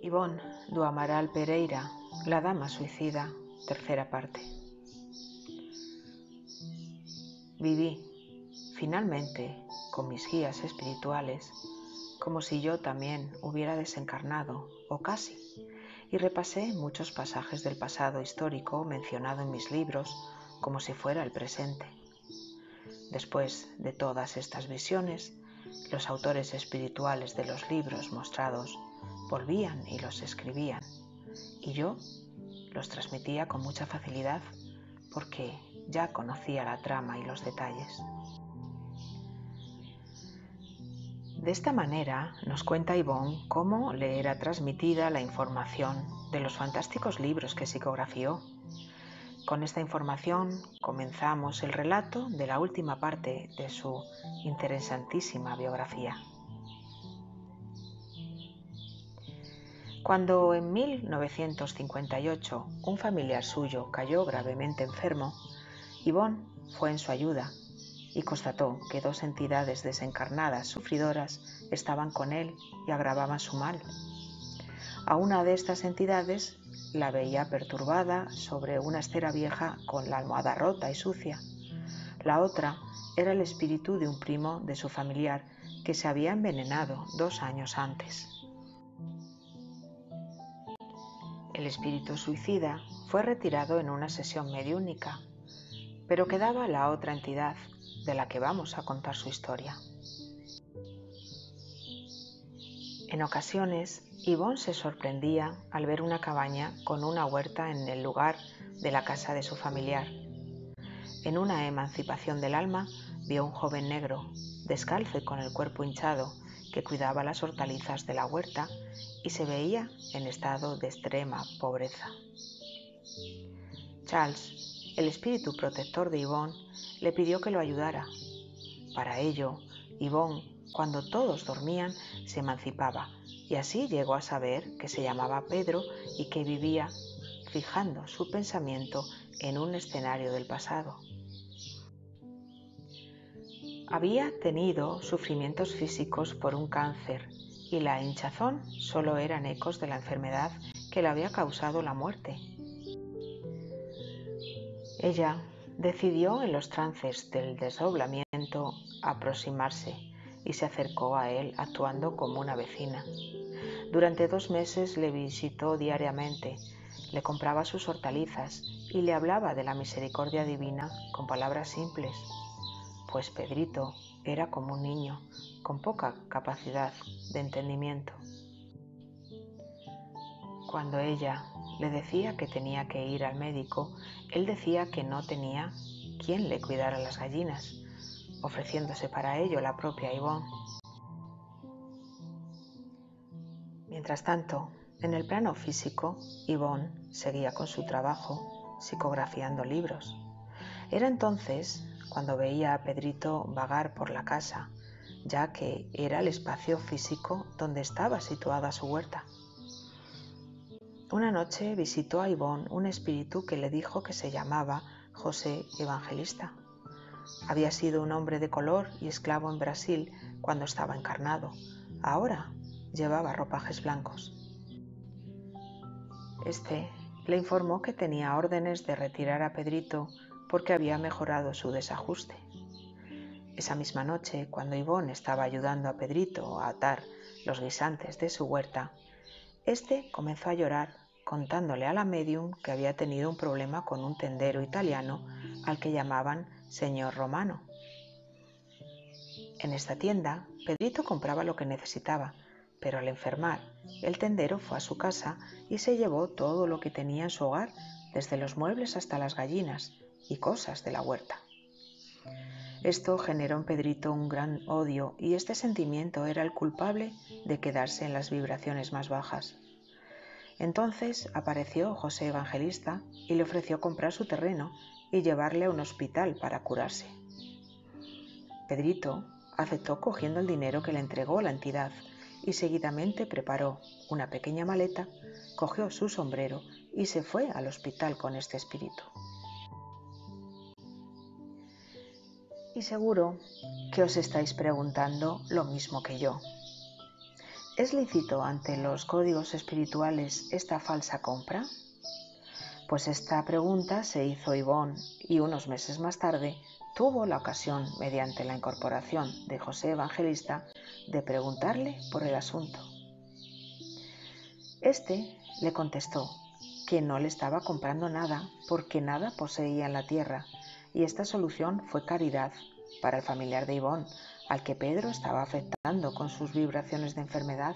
Ivonne do Amaral Pereira, La dama suicida, tercera parte. Viví, finalmente, con mis guías espirituales, como si yo también hubiera desencarnado, o casi, y repasé muchos pasajes del pasado histórico mencionado en mis libros como si fuera el presente. Después de todas estas visiones, los autores espirituales de los libros mostrados volvían y los escribían, y yo los transmitía con mucha facilidad porque ya conocía la trama y los detalles. De esta manera nos cuenta Ivonne cómo le era transmitida la información de los fantásticos libros que psicografió. Con esta información comenzamos el relato de la última parte de su interesantísima biografía. Cuando en 1958 un familiar suyo cayó gravemente enfermo, Ivonne fue en su ayuda y constató que dos entidades desencarnadas sufridoras estaban con él y agravaban su mal. A una de estas entidades la veía perturbada sobre una estera vieja con la almohada rota y sucia. La otra era el espíritu de un primo de su familiar que se había envenenado 2 años antes. El espíritu suicida fue retirado en una sesión mediúnica, pero quedaba la otra entidad de la que vamos a contar su historia. En ocasiones, Ivonne se sorprendía al ver una cabaña con una huerta en el lugar de la casa de su familiar. En una emancipación del alma, vio un joven negro, descalzo y con el cuerpo hinchado, que cuidaba las hortalizas de la huerta y se veía en estado de extrema pobreza. Charles, el espíritu protector de Ivonne, le pidió que lo ayudara. Para ello, Ivonne, cuando todos dormían, se emancipaba y así llegó a saber que se llamaba Pedro y que vivía fijando su pensamiento en un escenario del pasado. Había tenido sufrimientos físicos por un cáncer y la hinchazón solo eran ecos de la enfermedad que le había causado la muerte. Ella decidió en los trances del desdoblamiento aproximarse y se acercó a él actuando como una vecina. Durante 2 meses le visitó diariamente, le compraba sus hortalizas y le hablaba de la misericordia divina con palabras simples, pues Pedrito era como un niño con poca capacidad de entendimiento. Cuando ella le decía que tenía que ir al médico, él decía que no tenía quien le cuidara las gallinas, ofreciéndose para ello la propia Ivonne. Mientras tanto, en el plano físico, Ivonne seguía con su trabajo, psicografiando libros. Era entonces cuando veía a Pedrito vagar por la casa, ya que era el espacio físico donde estaba situada su huerta. Una noche visitó a Ivonne un espíritu que le dijo que se llamaba José Evangelista. Había sido un hombre de color y esclavo en Brasil cuando estaba encarnado. Ahora llevaba ropajes blancos. Este le informó que tenía órdenes de retirar a Pedrito porque había mejorado su desajuste. Esa misma noche, cuando Ivonne estaba ayudando a Pedrito a atar los guisantes de su huerta, este comenzó a llorar contándole a la médium que había tenido un problema con un tendero italiano al que llamaban señor Romano. En esta tienda, Pedrito compraba lo que necesitaba, pero al enfermar, el tendero fue a su casa y se llevó todo lo que tenía en su hogar, desde los muebles hasta las gallinas y cosas de la huerta. Esto generó en Pedrito un gran odio y este sentimiento era el culpable de quedarse en las vibraciones más bajas. Entonces apareció José Evangelista y le ofreció comprar su terreno y llevarle a un hospital para curarse. Pedrito aceptó cogiendo el dinero que le entregó la entidad y seguidamente preparó una pequeña maleta, cogió su sombrero y se fue al hospital con este espíritu. Y seguro que os estáis preguntando lo mismo que yo. ¿Es lícito ante los códigos espirituales esta falsa compra? Pues esta pregunta se hizo Yvonne y unos meses más tarde tuvo la ocasión, mediante la incorporación de José Evangelista, de preguntarle por el asunto. Este le contestó que no le estaba comprando nada porque nada poseía en la tierra, y esta solución fue caridad para el familiar de Yvonne, al que Pedro estaba afectando con sus vibraciones de enfermedad.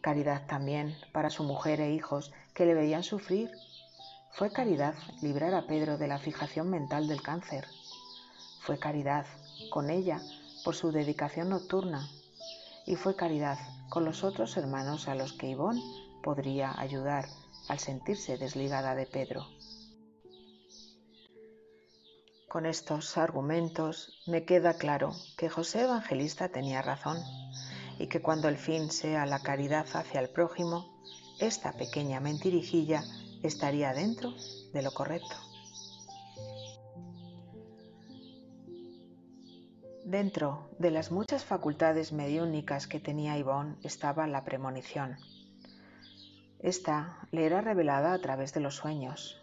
Caridad también para su mujer e hijos, que le veían sufrir. Fue caridad librar a Pedro de la fijación mental del cáncer. Fue caridad con ella por su dedicación nocturna. Y fue caridad con los otros hermanos a los que Yvonne podría ayudar al sentirse desligada de Pedro. Con estos argumentos me queda claro que José Evangelista tenía razón y que cuando el fin sea la caridad hacia el prójimo, esta pequeña mentirijilla estaría dentro de lo correcto. Dentro de las muchas facultades mediúnicas que tenía Yvonne estaba la premonición. Esta le era revelada a través de los sueños.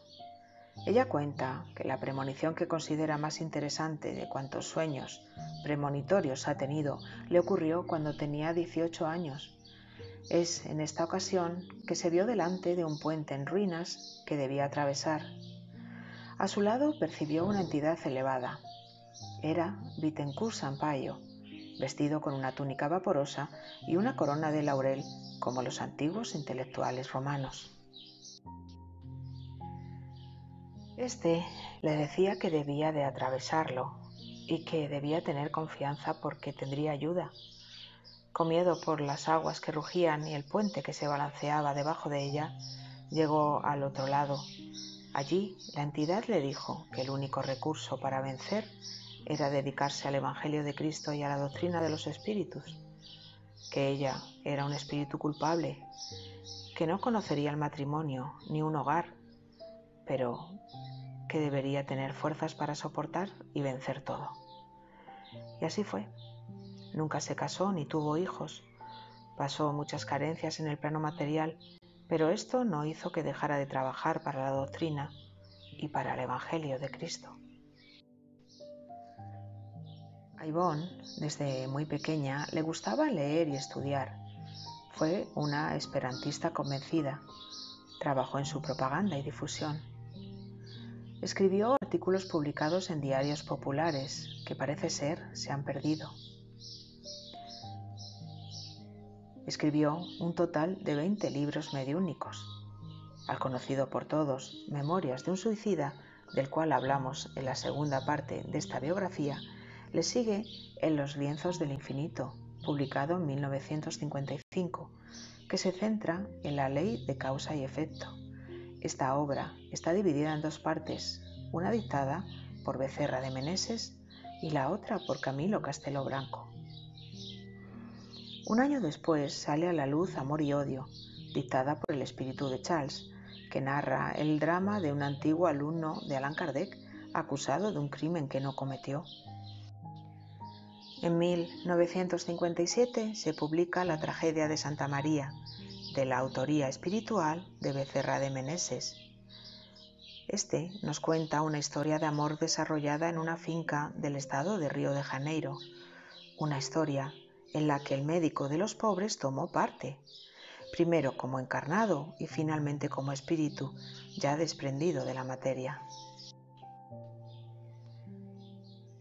Ella cuenta que la premonición que considera más interesante de cuantos sueños premonitorios ha tenido le ocurrió cuando tenía 18 años. Es en esta ocasión que se vio delante de un puente en ruinas que debía atravesar. A su lado percibió una entidad elevada. Era Bittencourt Sampaio, vestido con una túnica vaporosa y una corona de laurel como los antiguos intelectuales romanos. Este le decía que debía de atravesarlo y que debía tener confianza porque tendría ayuda. Con miedo por las aguas que rugían y el puente que se balanceaba debajo de ella, llegó al otro lado. Allí la entidad le dijo que el único recurso para vencer era dedicarse al Evangelio de Cristo y a la doctrina de los espíritus, que ella era un espíritu culpable, que no conocería el matrimonio ni un hogar, pero que debería tener fuerzas para soportar y vencer todo. Y así fue. Nunca se casó ni tuvo hijos. Pasó muchas carencias en el plano material, pero esto no hizo que dejara de trabajar para la doctrina y para el Evangelio de Cristo. A Yvonne, desde muy pequeña, le gustaba leer y estudiar. Fue una esperantista convencida. Trabajó en su propaganda y difusión. Escribió artículos publicados en diarios populares que parece ser se han perdido. Escribió un total de 20 libros mediúnicos. Al conocido por todos, Memorias de un suicida, del cual hablamos en la segunda parte de esta biografía, le sigue En los lienzos del infinito, publicado en 1955, que se centra en la ley de causa y efecto. Esta obra está dividida en dos partes, una dictada por Becerra de Meneses y la otra por Camilo Castelo Branco. Un año después sale a la luz Amor y odio, dictada por el espíritu de Charles, que narra el drama de un antiguo alumno de Allan Kardec acusado de un crimen que no cometió. En 1957 se publica La tragedia de Santa María, de la autoría espiritual de Becerra de Meneses. Este nos cuenta una historia de amor desarrollada en una finca del estado de Río de Janeiro, una historia en la que el médico de los pobres tomó parte, primero como encarnado y finalmente como espíritu, ya desprendido de la materia.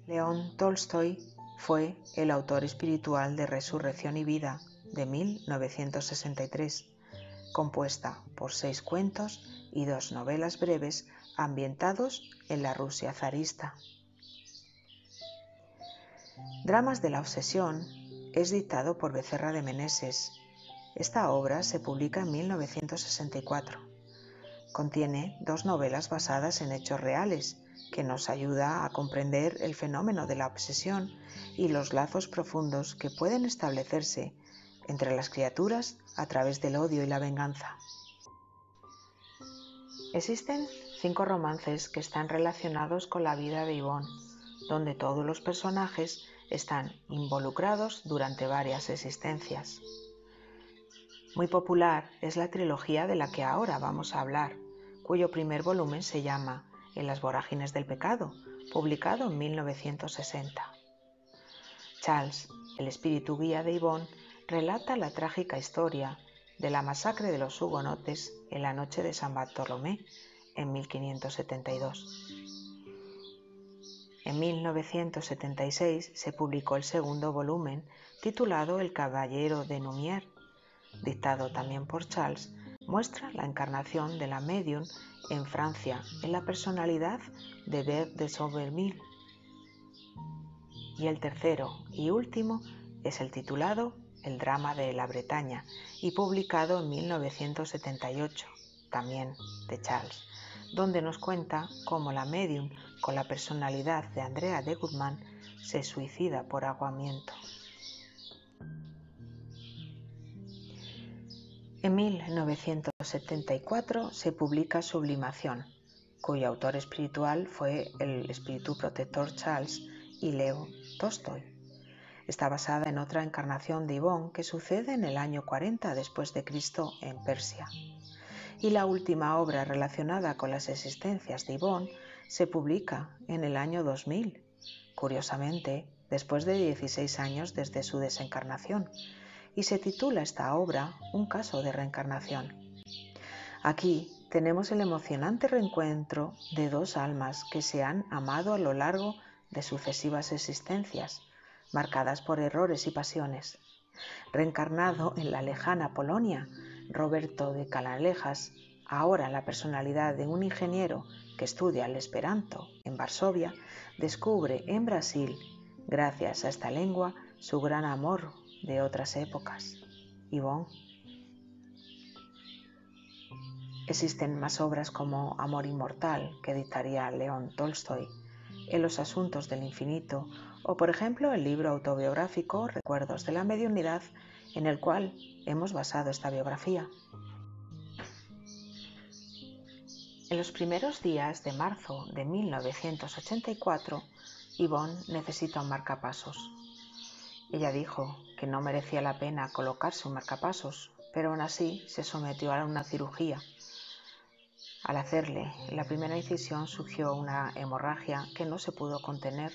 León Tolstoy fue el autor espiritual de Resurrección y Vida, de 1963, compuesta por 6 cuentos y 2 novelas breves ambientados en la Rusia zarista. Dramas de la obsesión es dictado por Becerra de Meneses. Esta obra se publica en 1964. Contiene 2 novelas basadas en hechos reales, que nos ayuda a comprender el fenómeno de la obsesión y los lazos profundos que pueden establecerse entre las criaturas a través del odio y la venganza. Existen 5 romances que están relacionados con la vida de Yvonne, donde todos los personajes están involucrados durante varias existencias. Muy popular es la trilogía de la que ahora vamos a hablar, cuyo primer volumen se llama En las vorágines del pecado, publicado en 1960. Charles, el espíritu guía de Yvonne, relata la trágica historia de la masacre de los hugonotes en la noche de San Bartolomé en 1572. En 1976 se publicó el segundo volumen, titulado El caballero de Numier. Dictado también por Charles, muestra la encarnación de la médium en Francia en la personalidad de Bert de Somerville. Y el tercero y último es el titulado El drama de la Bretaña y publicado en 1978, también de Charles, donde nos cuenta cómo la médium con la personalidad de Andrea de Guzmán se suicida por ahogamiento. En 1974 se publica Sublimación, cuyo autor espiritual fue el espíritu protector Charles y Leo Tolstoy. Está basada en otra encarnación de Yvonne que sucede en el año 40 después de Cristo en Persia. Y la última obra relacionada con las existencias de Yvonne se publica en el año 2000, curiosamente después de 16 años desde su desencarnación, y se titula esta obra Un caso de reencarnación. Aquí tenemos el emocionante reencuentro de dos almas que se han amado a lo largo de sucesivas existencias, marcadas por errores y pasiones. Reencarnado en la lejana Polonia, Roberto de Canalejas, ahora la personalidad de un ingeniero que estudia el Esperanto en Varsovia, descubre en Brasil, gracias a esta lengua, su gran amor de otras épocas, Yvonne. Existen más obras como Amor inmortal, que dictaría León Tolstoy, En los asuntos del infinito, o por ejemplo el libro autobiográfico Recuerdos de la mediunidad, en el cual hemos basado esta biografía. En los primeros días de marzo de 1984, Yvonne necesita un marcapasos. Ella dijo que no merecía la pena colocarse un marcapasos, pero aún así se sometió a una cirugía. Al hacerle la primera incisión surgió una hemorragia que no se pudo contener,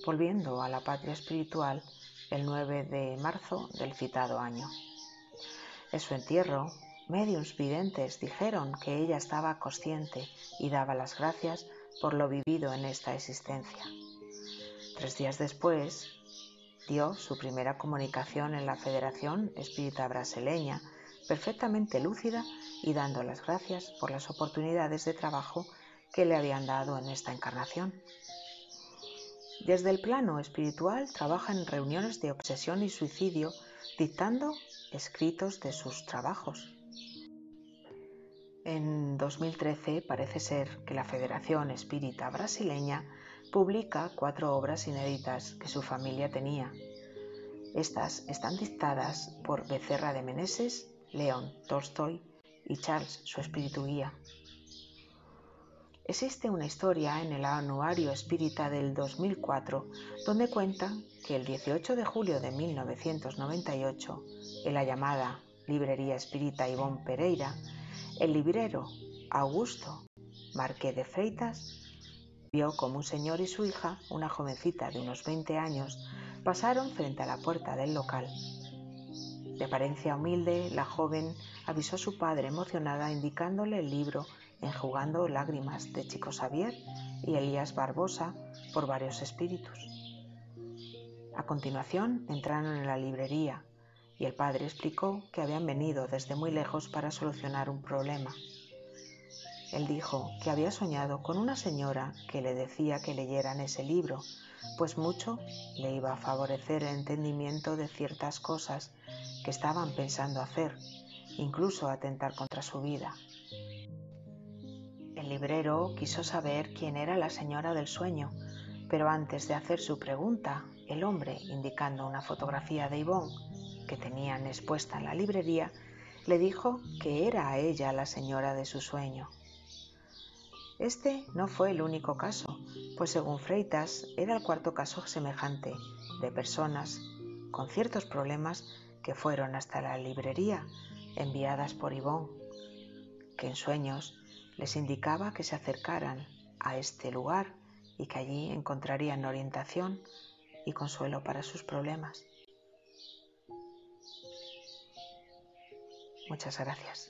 volviendo a la patria espiritual el 9 de marzo del citado año. En su entierro, médiums videntes dijeron que ella estaba consciente y daba las gracias por lo vivido en esta existencia. 3 días después, dio su primera comunicación en la Federación Espírita Brasileña, perfectamente lúcida y dando las gracias por las oportunidades de trabajo que le habían dado en esta encarnación. Desde el plano espiritual trabaja en reuniones de obsesión y suicidio, dictando escritos de sus trabajos. En 2013 parece ser que la Federación Espírita Brasileña publica 4 obras inéditas que su familia tenía. Estas están dictadas por Becerra de Meneses, León Tolstoy y Charles, su espíritu guía. Existe una historia en el Anuario Espírita del 2004 donde cuenta que el 18 de julio de 1998, en la llamada Librería Espírita Yvonne Pereira, el librero Augusto Marqués de Freitas vio como un señor y su hija, una jovencita de unos 20 años, pasaron frente a la puerta del local. De apariencia humilde, la joven avisó a su padre emocionada indicándole el libro Enjugando lágrimas de Chico Xavier y Elías Barbosa por varios espíritus. A continuación entraron en la librería y el padre explicó que habían venido desde muy lejos para solucionar un problema. Él dijo que había soñado con una señora que le decía que leyeran ese libro, pues mucho le iba a favorecer el entendimiento de ciertas cosas que estaban pensando hacer, incluso atentar contra su vida. El librero quiso saber quién era la señora del sueño, pero antes de hacer su pregunta, el hombre, indicando una fotografía de Yvonne que tenían expuesta en la librería, le dijo que era a ella la señora de su sueño. Este no fue el único caso, pues según Freitas era el 4.º caso semejante de personas con ciertos problemas que fueron hasta la librería enviadas por Yvonne, que en sueños les indicaba que se acercaran a este lugar y que allí encontrarían orientación y consuelo para sus problemas. Muchas gracias.